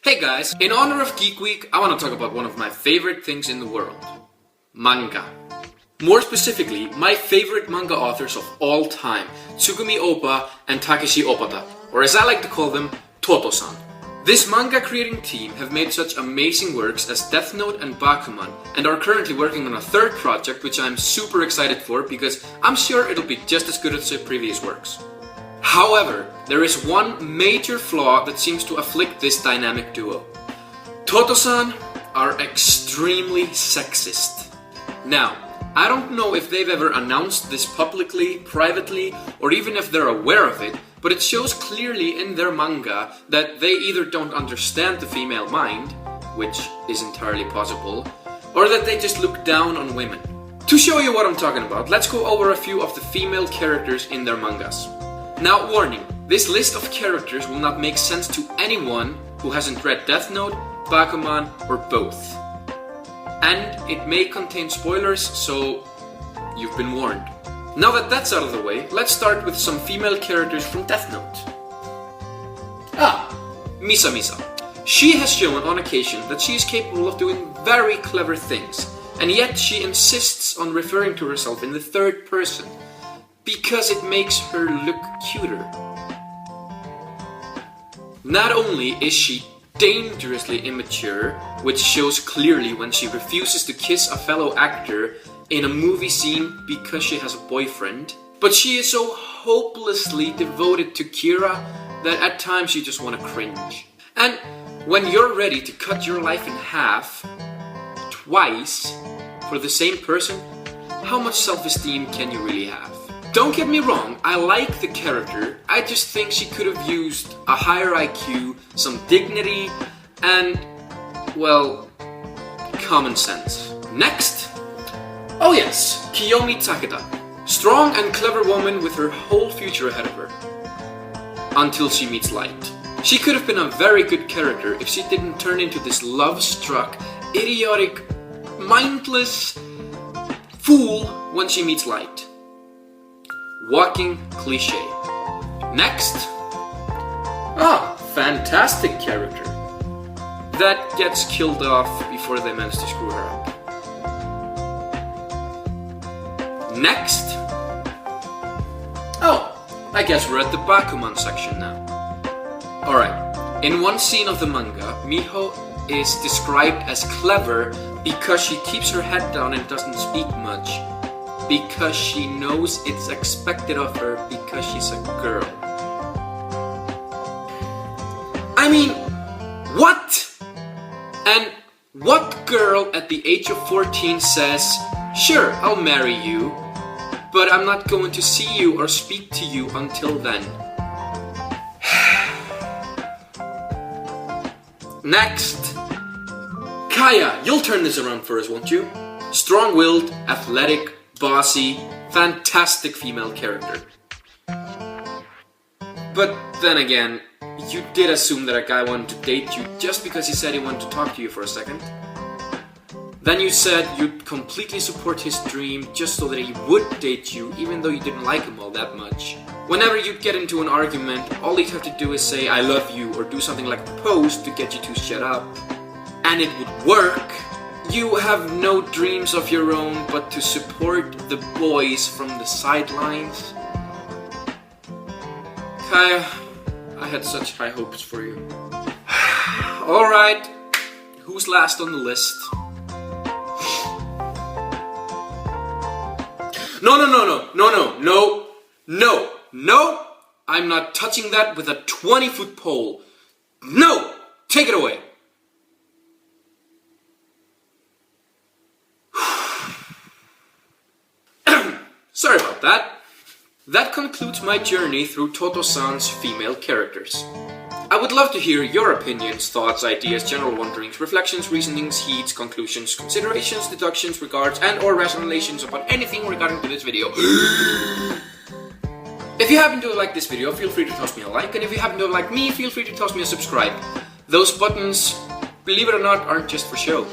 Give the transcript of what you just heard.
Hey guys, in honor of Geek Week, I want to talk about one of my favorite things in the world. Manga. More specifically, my favorite manga authors of all time, Tsugumi Ohba and Takeshi Obata, or as I like to call them, TOTO-san. This manga creating team have made such amazing works as Death Note and Bakuman, and are currently working on a third project which I'm super excited for because I'm sure it'll be just as good as their previous works. However, there is one major flaw that seems to afflict this dynamic duo. TOTO-san are extremely sexist. Now, I don't know if they've ever announced this publicly, privately, or even if they're aware of it, but it shows clearly in their manga that they either don't understand the female mind, which is entirely possible, or that they just look down on women. To show you what I'm talking about, let's go over a few of the female characters in their mangas. Now, warning, this list of characters will not make sense to anyone who hasn't read Death Note, Bakuman, or both. And it may contain spoilers, so you've been warned. Now that that's out of the way, let's start with some female characters from Death Note. Misa Misa. She has shown on occasion that she is capable of doing very clever things, and yet she insists on referring to herself in the third person, because it makes her look cuter. Not only is she dangerously immature, which shows clearly when she refuses to kiss a fellow actor in a movie scene because she has a boyfriend, but she is so hopelessly devoted to Kira that at times you just want to cringe. And when you're ready to cut your life in half twice for the same person, how much self-esteem can you really have? Don't get me wrong, I like the character, I just think she could have used a higher IQ, some dignity, and, well, common sense. Next! Oh yes, Kiyomi Takeda. Strong and clever woman with her whole future ahead of her. Until she meets light. She could have been a very good character if she didn't turn into this love-struck, idiotic, mindless fool when she meets light. Walking cliché. Next. Fantastic character. That gets killed off before they manage to screw her up. Next. I guess we're at the Bakuman section now. Alright, in one scene of the manga, Miho is described as clever because she keeps her head down and doesn't speak much. Because she knows it's expected of her because she's a girl. I mean, what? And what girl at the age of 14 says, "Sure, I'll marry you, but I'm not going to see you or speak to you until then"? Next. Kaya, you'll turn this around for us, won't you? Strong-willed, athletic, bossy, fantastic female character. But then again, you did assume that a guy wanted to date you just because he said he wanted to talk to you for a second. Then you said you'd completely support his dream just so that he would date you even though you didn't like him all that much. Whenever you'd get into an argument, all he'd have to do is say "I love you" or do something like propose to get you to shut up. And it would work. You have no dreams of your own but to support the boys from the sidelines. Kaya, I had such high hopes for you. Alright, who's last on the list? No! I'm not touching that with a 20-foot pole. No! Take it away! Sorry about that. That concludes my journey through TOTO-san's female characters. I would love to hear your opinions, thoughts, ideas, general wonderings, reflections, reasonings, heats, conclusions, considerations, deductions, regards, and or rationalizations about anything regarding to this video. If you happen to like this video, feel free to toss me a like, and if you happen to like me, feel free to toss me a subscribe. Those buttons, believe it or not, aren't just for show.